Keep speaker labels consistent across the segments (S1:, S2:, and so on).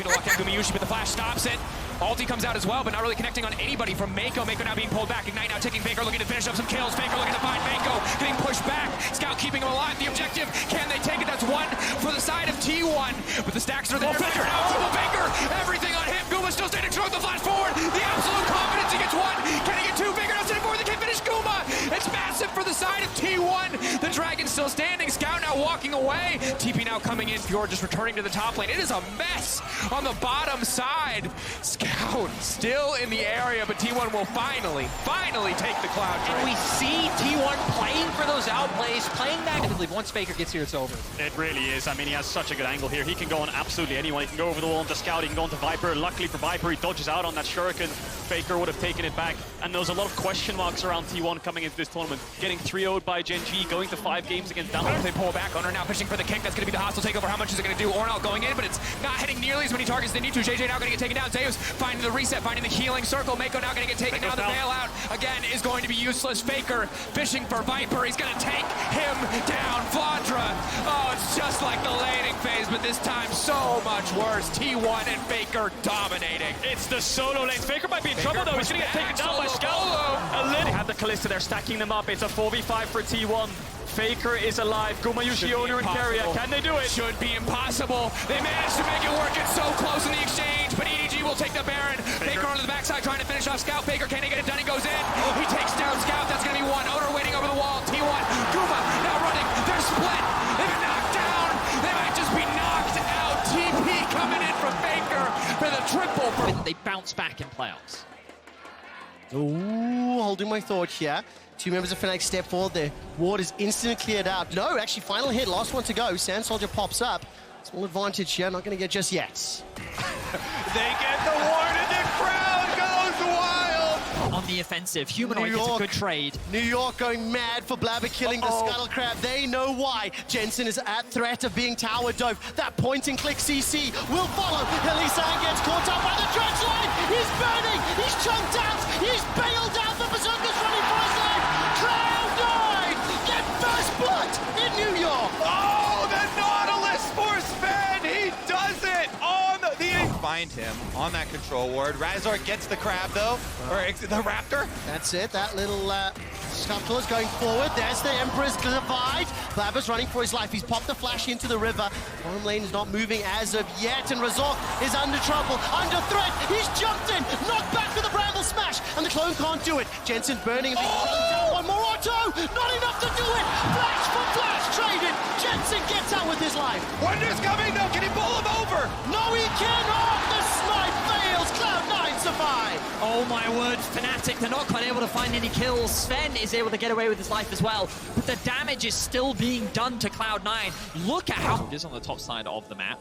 S1: looking to lock down Gumayushi, but the flash stops it. Ulti comes out as well, but not really connecting on anybody from Mako. Mako now being pulled back. Ignite now taking Faker, looking to finish up some kills. Faker looking to find Mako, getting pushed back. Scout keeping him alive. The objective, can they take it? That's one for the side of T1. But the stacks are there. Faker now, triple Faker. Everything on him. Guma still standing strong. The flash forward. The absolute confidence. He gets one. Can he get two? Faker now sitting forward. They can't finish Guma. It's massive for the side of T1. The Dragon still standing. Scout now walking away. TP now coming in. Fjord just returning to the top lane. It is a mess on the bottom side. Scout still in the area, but T1 will finally take the Cloud Dragon.
S2: And we see T1 playing for those outplays, playing back. I believe once Faker gets here, it's over.
S3: It really is. I mean, he has such a good angle here. He can go on absolutely anyone. He can go over the wall into Scout. He can go into Viper. Luckily for Viper, he dodges out on that Shuriken. Faker would have taken it back. And there was a lot of question marks around T1 coming into this tournament. Getting 3-0'd by Gen.G, going to 5 games against Down.
S1: They pull back. Honor now pushing for the kick. That's going to be the hostile takeover. How much is it going to do? Ornal going in, but it's not hitting nearly as many targets as they need to. JJ now going to get taken down. Zeus finding the reset, finding the healing circle. Mako now going to get taken down. The bailout, again, is going to be useless. Faker fishing for Viper. He's going to take him down. Flandra. Oh, it's just like the laning phase, but this time so much worse. T1 and Faker dominating.
S3: It's the solo lane. Faker might be in trouble, though. He's going to get taken down by Scout. They have the Kalista there, stacking them up. It's a 4v5 for T1. Faker is alive. Gumayushi, owner, and carrier. Can they do it?
S1: Should be impossible. They managed to make it work. It's so close in the exchange, but EDG will take the Baron. Faker onto the backside trying to finish off Scout. Faker, can he get it done? He goes in. He takes down Scout. That's going to be one. Owner waiting over the wall. T1. Guma now running. They're split. They've been knocked down. They might just be knocked out. TP coming in from Faker for the triple.
S2: They bounce back in playoffs.
S4: Ooh, holding my thought here. Two members of Fnatic step forward there. Ward is instantly cleared out. No, actually, final hit, last one to go. Sand Soldier pops up. Small advantage here, not going to get just yet.
S5: They get the ward and the crowd goes wild!
S2: On the offensive, Humanoid gets a good trade.
S4: New York going mad for Blabber killing the Scuttle Crab. They know why. Jensen is at threat of being tower dove. That point and click CC will follow. Helisan gets caught up by the trench line. He's burning. He's chunked out. He's bailed out. The Berserker's running for his life. Cloud9 get first blood in New York.
S5: Oh, the Nautilus Force fan, he does it on the... Find him on that control ward. Razor gets the crab though, or the raptor.
S4: That's it, that little Scuttle is going forward. There's the Emperor's Divide. Blabber's running for his life. He's popped the flash into the river. Bottom lane is not moving as of yet, and Razor is under trouble, under threat. He's jumped in, knocked back with the Bramble Smash, and the clone can't do it. Jensen burning. One more auto, not enough to do it. Flash for flash, traded. Jensen gets out with his life.
S5: Wonder's coming though, can he pull him over?
S4: No, he cannot. The snipe fails. Cloud9 survive.
S2: Oh my word, Fnatic, they're not quite able to find any kills. Sven is able to get away with his life as well, but the damage is still being done to Cloud9. Look at how it is on the top side of the map.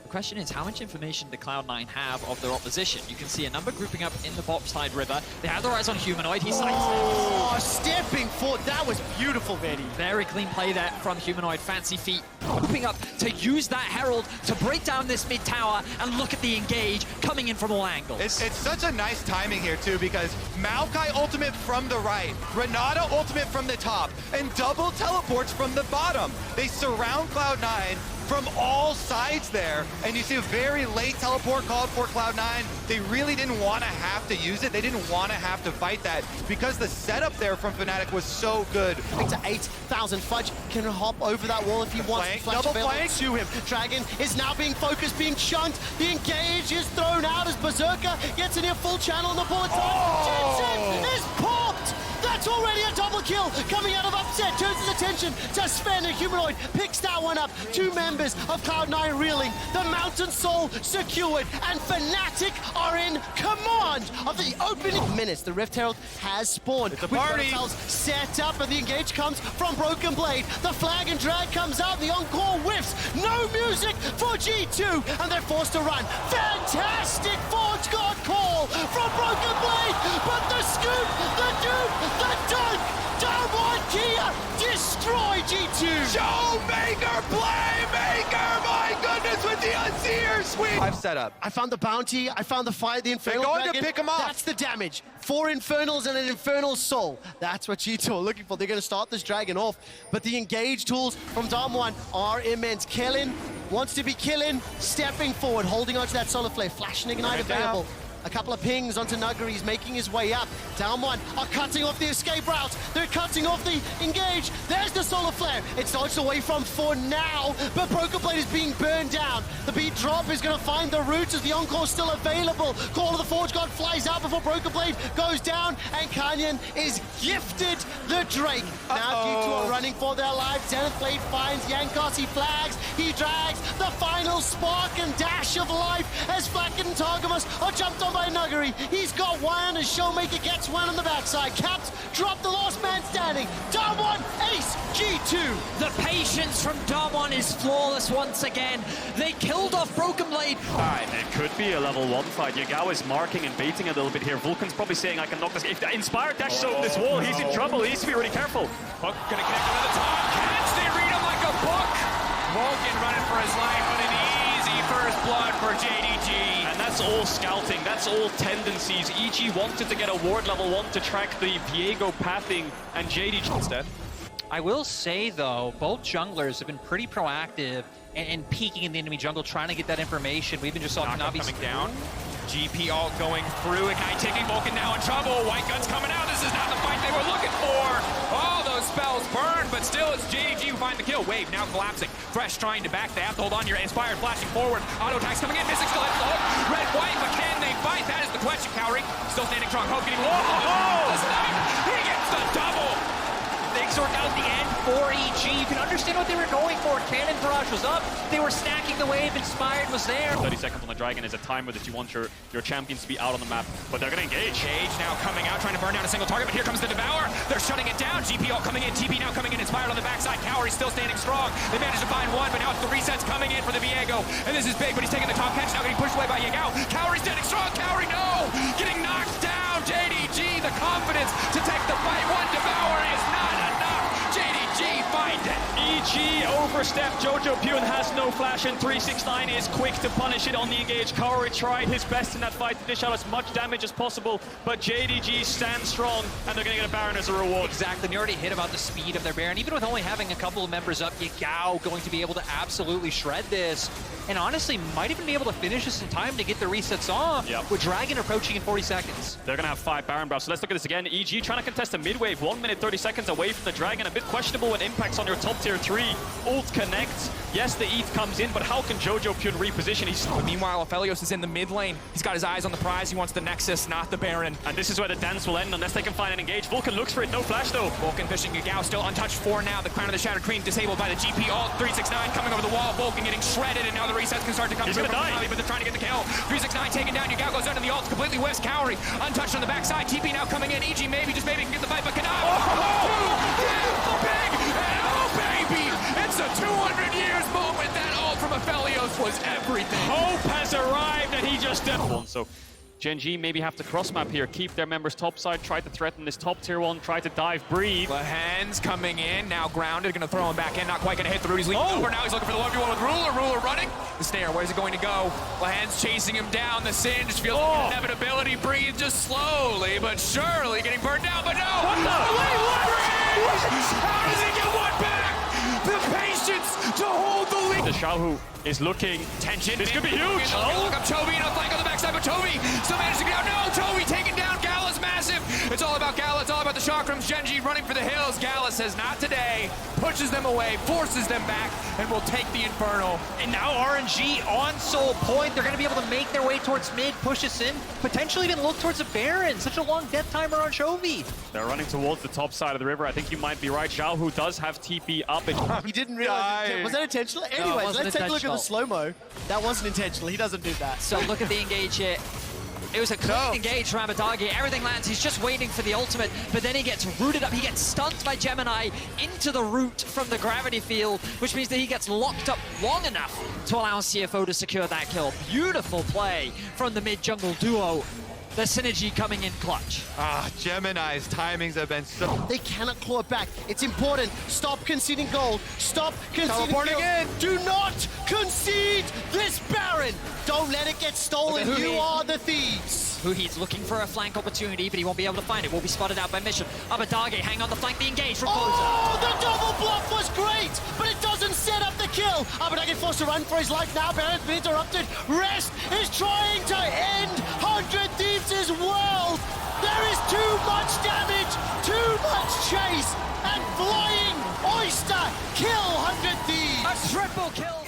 S2: The question is, how much information do Cloud9 have of their opposition? You can see a number grouping up in the bottom side river. They have their eyes on Humanoid. He sights
S4: Oh, stepping forward. That was beautiful, Betty.
S2: very clean play there from Humanoid. Fancy feet. Grouping up to use that Herald to break down this mid tower, and look at the engage coming in from all angles.
S5: It's such a nice timing here too, because Maokai ultimate from the right, Renata ultimate from the top, and double teleports from the bottom. They surround Cloud9 from all sides there, and you see a very late teleport called for Cloud9. They really didn't want to have to use it. They didn't want to have to fight that, because the setup there from Fnatic was so good.
S4: To 8,000. Fudge can hop over that wall if he wants.
S5: Flank,
S4: Flash
S5: double
S4: available
S5: flank.
S4: to him. Dragon is now being focused, being chunked. The engage is thrown out as Berserker gets in here full channel on the bullet time. Jensen is popped! That's already a double kill coming out of Upset. Turns his attention to Sven, and Humanoid picks that one up. Two members of Cloud9 reeling. The Mountain Soul secured, and Fnatic are in command of the opening minutes. The Rift Herald has spawned.
S5: It's a party.
S4: With set up, and the engage comes from Broken Blade. The flag and drag comes out, the encore whiffs. No music for G2, and they're forced to run. Fantastic Forge God call from Broken Blade, but the scoop, the dupe, the dunk, DWG Kia destroy G2.
S5: Showmaker, playmaker, my goodness, with the Unseer sweep. I've set up.
S4: I found the bounty, I found the fire, the Infernal
S5: They're going
S4: Dragon.
S5: to pick him off.
S4: That's the damage. 4 Infernals and an Infernal Soul. That's what G2 are looking for. They're going to start this Dragon off. But the engage tools from Dom1 are immense. Kellen wants to be killing, stepping forward, holding onto that solar flare, flash and ignite available. A couple of pings onto Nuggery, he's making his way up. Down one, are cutting off the escape route. They're cutting off the engage. There's the solar flare. It's dodged away from for now, but Broken Blade is being burned down. The beat drop is going to find the roots as the encore is still available. Call of the Forge God flies out before Broken Blade goes down, and Canyon is gifted the Drake. Now D2 are running for their lives. Zenith Blade finds Yankos, he flags, he drags the final spark and dash of life as Flacken and Targamas are jumped on by Nuggery. He's got one as Showmaker gets one on the backside. Caps drop the last man standing. Day1, ace, G2.
S2: The patience from Day1 is flawless once again. They killed off Broken Blade.
S3: Alright, it could be a level 1 fight. Yagao is marking and baiting a little bit here. Vulcan's probably saying, I can knock this. If the Inspired dashes over this wall, he's in trouble. He needs to be really careful.
S1: Hook gonna connect over the top. Catch, they read him like a book. Vulcan running for his life, but an easy first blood for JDG.
S3: And that's all scouting, that's all tendencies. EG wanted to get a ward level 1 to track the Viego pathing, and JDG instead.
S6: I will say, though, both junglers have been pretty proactive and peeking in the enemy jungle, trying to get that information. We even just saw
S1: Knockup
S6: Kanabi
S1: coming down. GP ult going through. Ignite taking Vulcan now in trouble. White Gun's coming out. This is not the fight they were looking for. Oh, those spells burned, but still it's JDG who find the kill. Wave now collapsing. Fresh trying to back. They have to hold on. Your Inspired flashing forward. Auto attacks coming in. Mystic still has the hook. Red, white, but can they fight? That is the question. Cowrie still standing strong. Hope getting low. The snipe. He gets the double.
S6: Things worked out at the end for EG. You can understand what they were going for. Cannon barrage was up. They were stacking the wave. Inspired was there.
S3: 30 seconds on the Dragon is a timer that you want your champions to be out on the map, but they're gonna engage.
S1: Cage now coming out, trying to burn down a single target, but here comes the Devour. They're shutting it down. GP ult coming in. TP now coming in. Inspired on the backside. Cowrie still standing strong. They managed to find one, but now it's the resets coming in for the Viego. And this is big, but he's taking the top catch. Now getting pushed away by Yagao. Cowrie standing strong. Cowrie, no! Getting knocked down. JDG, the confidence to take the fight. One Devour is not enough. JDG find it.
S3: EG overstepped. Jojo Pyun has no flash, and 369 is quick to punish it on the engage. Cowrie tried his best in that fight to dish out as much damage as possible, but JDG stands strong, and they're going to get a Baron as a reward.
S6: Exactly. They already hit about the speed of their Baron. Even with only having a couple of members up, Yagao going to be able to absolutely shred this. And honestly, might even be able to finish this in time to get the resets off.
S3: Yep.
S6: With Dragon approaching in 40 seconds.
S3: They're going to have 5 Baron Brows, so let's look at this again. EG trying to contest a mid-wave, 1 minute 30 seconds away from the Dragon. A bit questionable when impacts on your top tier 3. Ult connects. Yes, the ETH comes in, but how can Jojo Pyun reposition?
S1: But meanwhile, Aphelios is in the mid lane. He's got his eyes on the prize. He wants the Nexus, not the Baron.
S3: And this is where the dance will end unless they can find an engage. Vulcan looks for it, no flash though.
S1: Vulcan fishing Yagao still untouched for now. The Crown of the Shattered Queen disabled by the GP ult. 369 coming over the wall. Vulcan getting shredded, and now the resets can start to come
S3: He's
S1: through
S3: gonna
S1: from
S3: die.
S1: Kanabi, but they're trying to get the kill. 369 taken down. Yagao goes under the ult. Completely whiffs. Cowrie untouched on the backside. TP now coming in. EG maybe, just maybe can get the fight, but Kanabi. Big! And oh, baby! It's a 200 years moment. That ult from Aphelios was everything.
S3: Hope has arrived, and he just did one. So Gen.G maybe have to cross map here, keep their members topside, try to threaten this top tier 1, try to dive, breathe.
S1: Lahan's coming in, now grounded, gonna throw him back in, not quite gonna hit the root. He's leaning over, now he's looking for the 1v1 with Ruler. Ruler running. The snare, where's it going to go? Lahan's chasing him down, the Singe feels like an inevitability. Breathe just slowly, but surely getting burned down, but no!
S3: What the?
S1: Wait, what? How does he get one back? The patience to hold the lead.
S3: The Xiaohu is looking.
S1: Tension.
S3: This could be huge.
S1: Look up Toby and a flank on the backside, but Toby still managed to get out. No, Toby taken down. Gala's massive. It's all about Gala. It's all about the chakrams. Gen.G running for the hills. Gala says not today. Pushes them away, forces them back, and will take the Inferno.
S6: And now RNG on Soul Point. They're going to be able to make their way towards mid, push us in, potentially even look towards a Baron. Such a long death timer on Chovy.
S3: They're running towards the top side of the river. I think you might be right. Xiaohu does have TP up.
S4: He didn't realize it. Was that intentional? Anyways,
S2: wasn't
S4: let's take a look at the
S2: intentional.
S4: slow-mo. That wasn't intentional. He doesn't do that.
S2: So look at the engage here. It was a clean engage from Amadagi. Everything lands. He's just waiting for the ultimate, but then he gets rooted up. He gets stunned by Gemini into the root from the gravity field, which means that he gets locked up long enough to allow CFO to secure that kill. Beautiful play from the mid-jungle duo. The synergy coming in clutch.
S5: Gemini's timings have been so...
S4: They cannot claw it back. It's important. Stop conceding gold. Stop conceding
S5: Teleporting
S4: kills.
S5: in.
S4: Do not concede this Baron. Don't let it get stolen. You are the Thieves.
S2: He's looking for a flank opportunity, but he won't be able to find it. Will be spotted out by Mission. Abadage hang on the flank, the engage from Boza.
S4: Oh, the double bluff was great, but it doesn't set up the kill. Abadage forced to run for his life now, but it's been interrupted. Rest is trying to end 100 Thieves' world. There is too much damage, too much chase, and flying Oyster kill 100 Thieves.
S2: A triple kill.